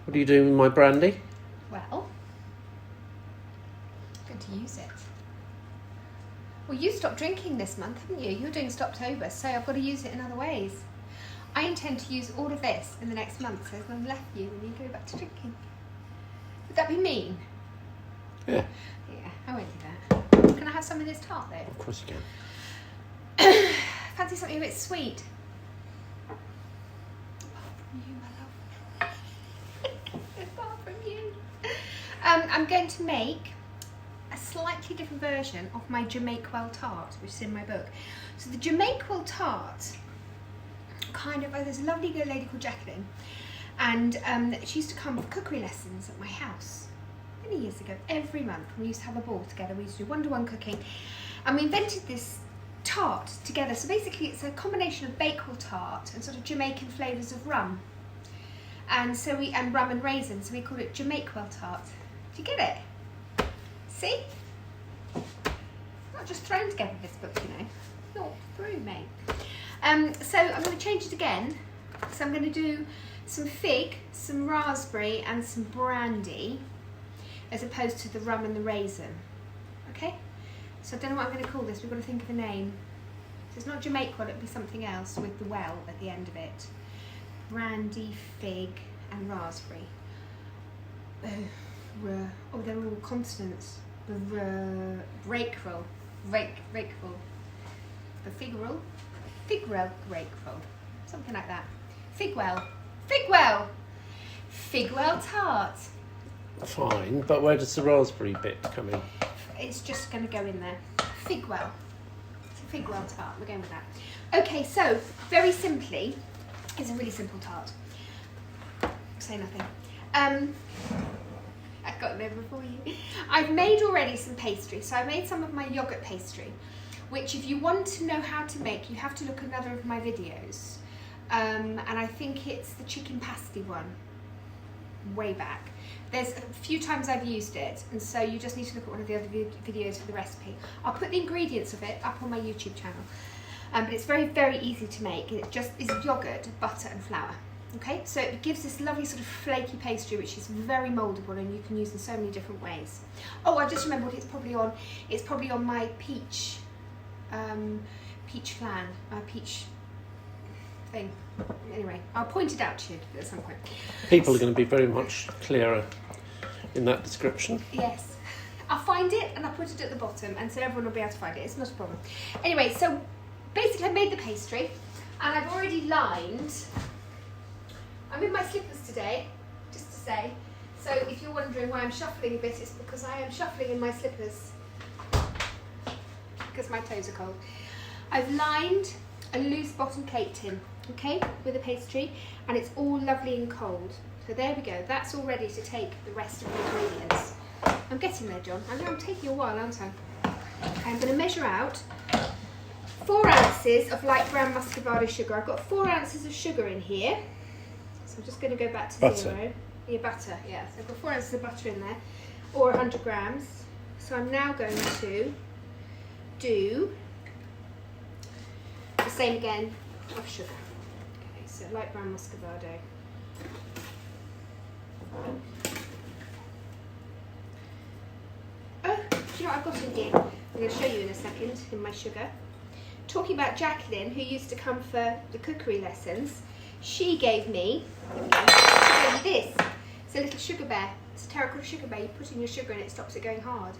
What are you doing with my brandy? Well, I'm going to use it. Well, you stopped drinking this month, haven't you? You're doing Stoptober, so I've got to use it in other ways. I intend to use all of this in the next month, so there's none left for you when you go back to drinking. Would that be mean? Yeah. Yeah, I won't do that. Can I have some of this tart, though? Of course you can. Fancy something a bit sweet? Apart from you, my love. Apart from you. I'm going to make a slightly different version of my Bakewell Tart, which is in my book. So the Bakewell Tart, there's a lovely lady called Jacqueline, and she used to come for cookery lessons at my house many years ago. Every month we used to have a ball together. We used to do one-to-one cooking, and we invented this tart together. So basically it's a combination of Bakewell Tart and sort of Jamaican flavours of rum, and rum and raisin, so we call it Bakewell Tart. Do you get it? See? Not just thrown together this book, you know. Thought through, mate. So I'm going to change it again. So I'm going to do some fig, some raspberry and some brandy, as opposed to the rum and the raisin. Okay? So I don't know what I'm going to call this. We've got to think of a name. So it's not Bakewell, it'll be something else with the well at the end of it. Brandy, fig and raspberry. Oh, they're all consonants. Bakewell. The Figwell grapefruit, something like that. Figwell Tart. Fine, but where does the raspberry bit come in? It's just going to go in there. Figwell. It's a Figwell Tart. We're going with that. Okay, so very simply, it's a really simple tart. Say nothing. I've got it over for you. I've made already some pastry. So I made some of my yoghurt pastry, which if you want to know how to make, you have to look at another of my videos. And I think it's the chicken pasty one, way back. There's a few times I've used it, and so you just need to look at one of the other videos for the recipe. I'll put the ingredients of it up on my YouTube channel. But it's very, very easy to make. It just is yogurt, butter and flour. Okay, so it gives this lovely sort of flaky pastry, which is very mouldable and you can use in so many different ways. Oh, I just remembered it's probably on my peach flan, peach thing. Anyway, I'll point it out to you at some point. People are going to be very much clearer in that description. Yes. I'll find it and I'll put it at the bottom, and so everyone will be able to find it. It's not a problem. Anyway, so basically I made the pastry and I've already lined. I'm in my slippers today, just to say. So if you're wondering why I'm shuffling a bit, it's because I am shuffling in my slippers because my toes are cold. I've lined a loose bottom cake tin, okay, with a pastry, and it's all lovely and cold. So there we go. That's all ready to take the rest of the ingredients. I'm getting there, John. I know I'm taking a while, aren't I? I'm going to measure out 4 ounces of light brown muscovado sugar. I've got 4 ounces of sugar in here. So I'm just going to go back to butter. 0. Yeah, butter, yeah. So I've got 4 ounces of butter in there, or 100 grams. So I'm now going to do the same again of sugar. Okay, so light brown muscovado. Oh, do you know what I've got in here? I'm going to show you in a second in my sugar. Talking about Jacqueline, who used to come for the cookery lessons, she gave me, this. It's a little sugar bear. It's a terracotta sugar bear. You put in your sugar and it stops it going hard.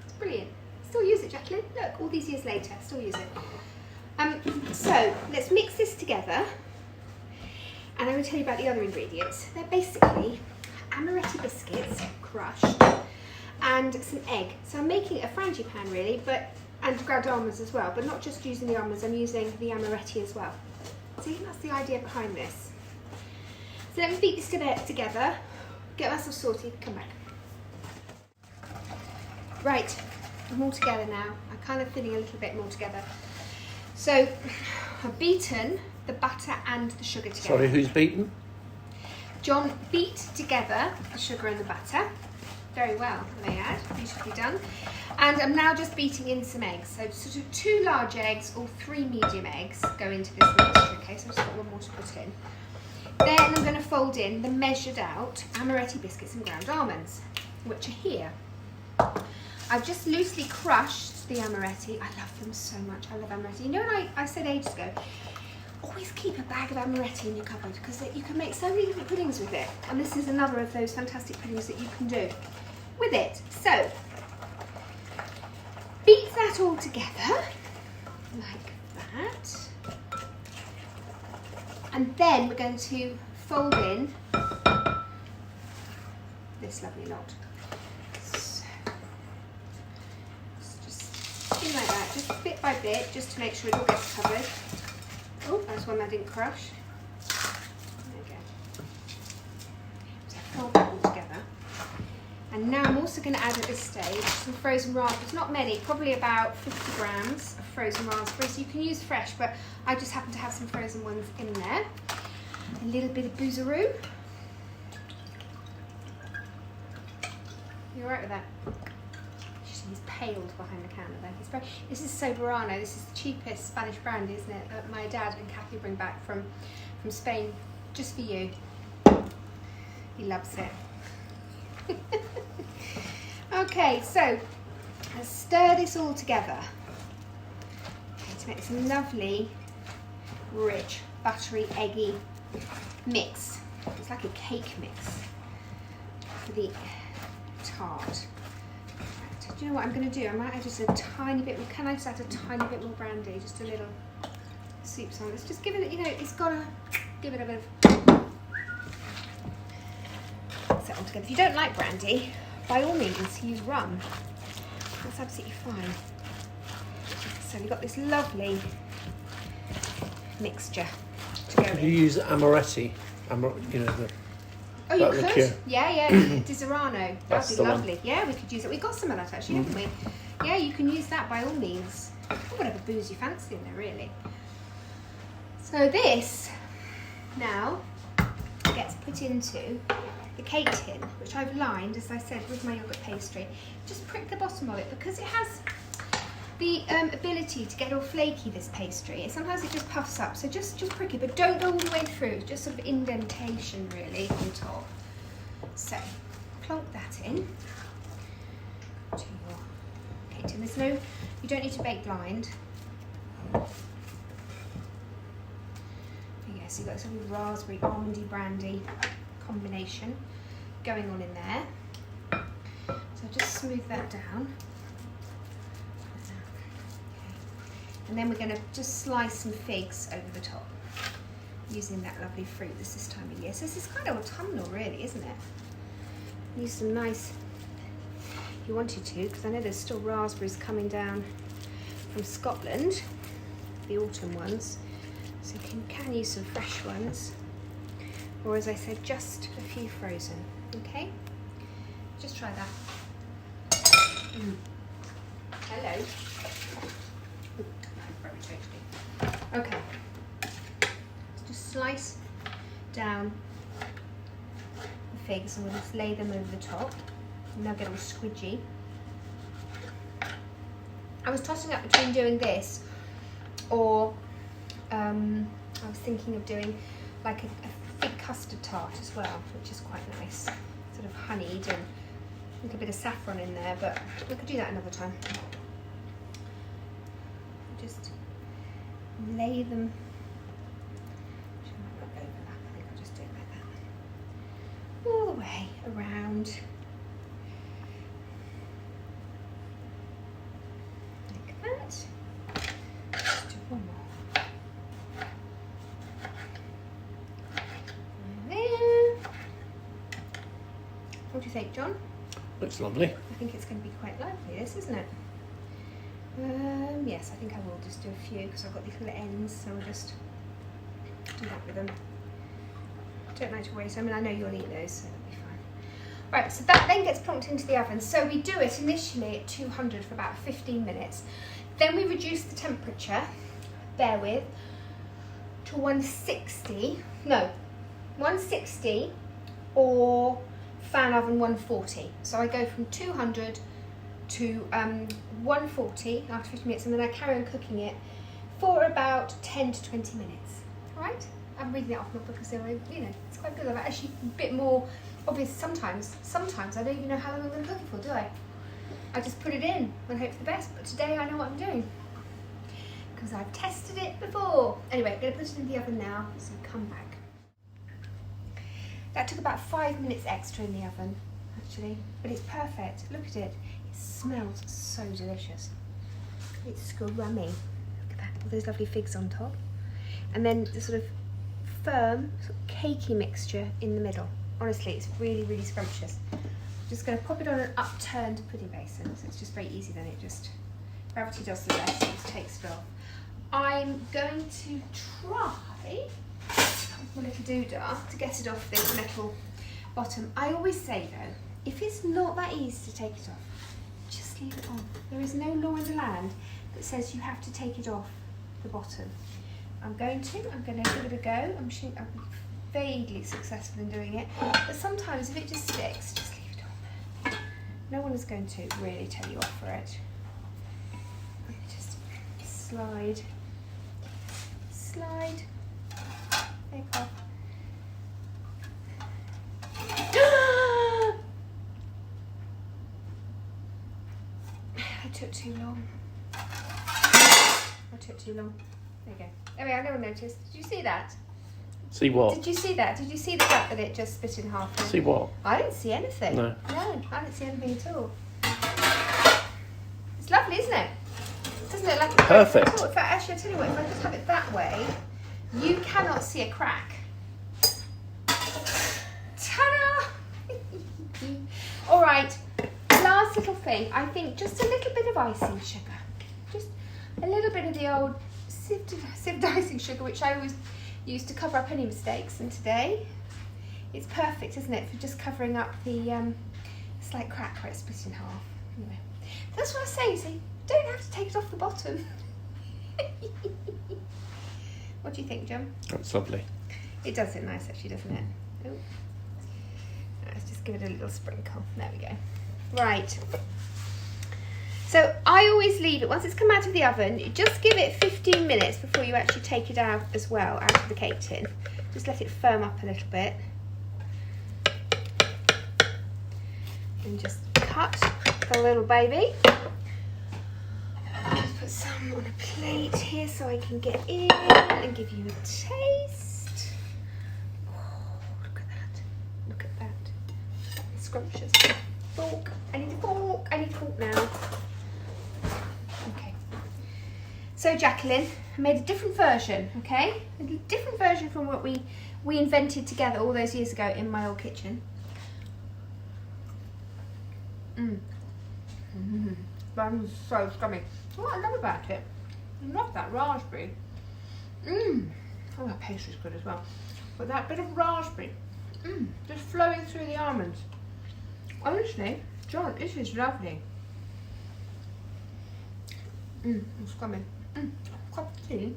It's brilliant. Still use it, Jacqueline. Look, all these years later, still use it. So let's mix this together, and I'm going to tell you about the other ingredients. They're basically amaretti biscuits, crushed, and some egg. So I'm making a frangipane really, and ground almonds as well, but not just using the almonds, I'm using the amaretti as well. See, that's the idea behind this. So let me beat this together, get myself sorted, come back. Right, I'm all together now. I'm kind of feeling a little bit more together. So I've beaten the butter and the sugar together. Sorry, who's beaten? John beat together the sugar and the butter. Very well, I may add, beautifully done. And I'm now just beating in some eggs. So sort of 2 large eggs or 3 medium eggs go into this mixture, okay? So I've just got 1 more to put in. Then I'm going to fold in the measured out amaretti biscuits and ground almonds, which are here. I've just loosely crushed the amaretti. I love them so much. I love amaretti. You know what I said ages ago? Always keep a bag of amaretti in your cupboard because you can make so many different puddings with it. And this is another of those fantastic puddings that you can do with it. So, beat that all together like that. And then we're going to fold in this lovely lot. So, just do like that, just bit by bit, just to make sure it all gets covered. Oh, that's one I didn't crush. There we go. So fold that all together. And now I'm also going to add at this stage some frozen raspberries. Not many, probably about 50 grams of frozen raspberries. You can use fresh, but I just happen to have some frozen ones in there. A little bit of boozeroo. You alright with that? He's paled behind the counter there. This is Soberano. This is the cheapest Spanish brandy, isn't it? That my dad and Kathy bring back from Spain just for you. He loves it. Okay, so let's stir this all together. Okay, to make this lovely, rich, buttery, eggy mix. It's like a cake mix for the tart. Do you know what I'm going to do? I might add just a tiny bit more. Can I just add a tiny bit more brandy? Just a little soup song. Let's just give it, you know, it's got to give it a bit of... Set all together. If you don't like brandy, by all means use rum. That's absolutely fine. So we've got this lovely mixture to go in. Could you use amaretti? You know, the... Oh, you could? Liqueur. Yeah, Di Serrano. That'd be lovely. One. Yeah, we could use it. We've got some of that actually, haven't we? Yeah, you can use that by all means. Or whatever booze you fancy in there, really. So this now gets put into the cake tin, which I've lined, as I said, with my yoghurt pastry. Just prick the bottom of it because it has the ability to get all flaky, this pastry. Sometimes it just puffs up, so just prick it, but don't go all the way through, just sort of indentation really on top. So, plonk that in to your cake tin. There's no, you don't need to bake blind. There you go, so you've got some raspberry, almondy, brandy combination going on in there. So just smooth that down. And then we're going to just slice some figs over the top, using that lovely fruit this time of year. So this is kind of autumnal really, isn't it? Use some nice, if you wanted to, because I know there's still raspberries coming down from Scotland, the autumn ones. So you can use some fresh ones. Or as I said, just a few frozen, okay? Just try that. Hello. Okay, let's just slice down the figs and we'll just lay them over the top. And they'll get all squidgy. I was tossing up between doing this or I was thinking of doing like a fig custard tart as well, which is quite nice. Sort of honeyed and a little bit of saffron in there, but we could do that another time. Just lay them, I might not overlap, I think I'll just do it like that, all the way around, like that. Just do one more, and then, what do you think, John? Looks lovely. I think it's going to be quite lively, this, isn't it? Yes, I think I will just do a few because I've got these little ends, so I'll just do that with them. Don't like to waste, I mean I know you'll eat those, so that'll be fine. Right, so that then gets plonked into the oven. So we do it initially at 200 for about 15 minutes. Then we reduce the temperature, bear with, to 160, no, 160 or fan oven 140. So I go from 200 to 140 after 50 minutes, and then I carry on cooking it for about 10 to 20 minutes. All right? I'm reading it off my book because it's quite good. I'm actually a bit more obvious sometimes. Sometimes I don't even know how long I'm going to cook it for, do I? I just put it in and hope for the best. But today I know what I'm doing because I've tested it before. Anyway, I'm going to put it in the oven now. So come back. That took about 5 minutes extra in the oven, actually, but it's perfect. Look at it. It smells so delicious. It's scrummy. Look at that. All those lovely figs on top. And then the sort of firm, sort of cakey mixture in the middle. Honestly, it's really, really scrumptious. I'm just going to pop it on an upturned pudding basin. So it's just very easy then. It just, gravity does the rest. It just takes it off. I'm going to try with my little doodah to get it off this metal bottom. I always say though, if it's not that easy to take it off, just leave it on. There is no law in the land that says you have to take it off the bottom. I'm going to give it a go. I'm vaguely successful in doing it, but sometimes if it just sticks, just leave it on there. No one is going to really tell you off for it. Just slide, take off. I took too long. There you go. Anyway, I never noticed. Did you see that? See what? Did you see that? Did you see the fact that it just split in half? See what? I didn't see anything. No. No, I didn't see anything at all. It's lovely, isn't it? It doesn't look like it's perfect. At all. In fact, actually, I'll tell you what, if I just have it that way, you cannot see a crack. Ta-da! All right, last little thing. I think just a little bit of icing sugar. Just a little bit of the old sieved icing sugar, which I always use to cover up any mistakes. And today, it's perfect, isn't it, for just covering up the slight crack where it's split in half. Anyway, that's what I say. So you don't have to take it off the bottom. What do you think, John? That's lovely. It does look nice, actually, doesn't it? Oh. Let's just give it a little sprinkle. There we go. Right. So I always leave it, once it's come out of the oven, just give it 15 minutes before you actually take it out as well, out of the cake tin. Just let it firm up a little bit. And just cut the little baby. Just put some on a plate here so I can get in and give you a taste. Oh, look at that. Look at that. It's scrumptious. Fork. I need a fork. I need a fork now. Okay. So Jacqueline, I made a different version, okay? A different version from what we invented together all those years ago in my old kitchen. That is so scummy. What I love about it, I love that raspberry. Oh, that pastry's good as well. But that bit of raspberry, just flowing through the almonds. Honestly, John, this is lovely. It's scummy. Cup of tea,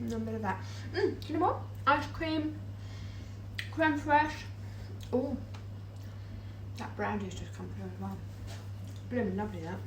and a bit of that. Do you know what? Ice cream, creme fraiche. Oh, that brandy's just come through as well. Blooming lovely that.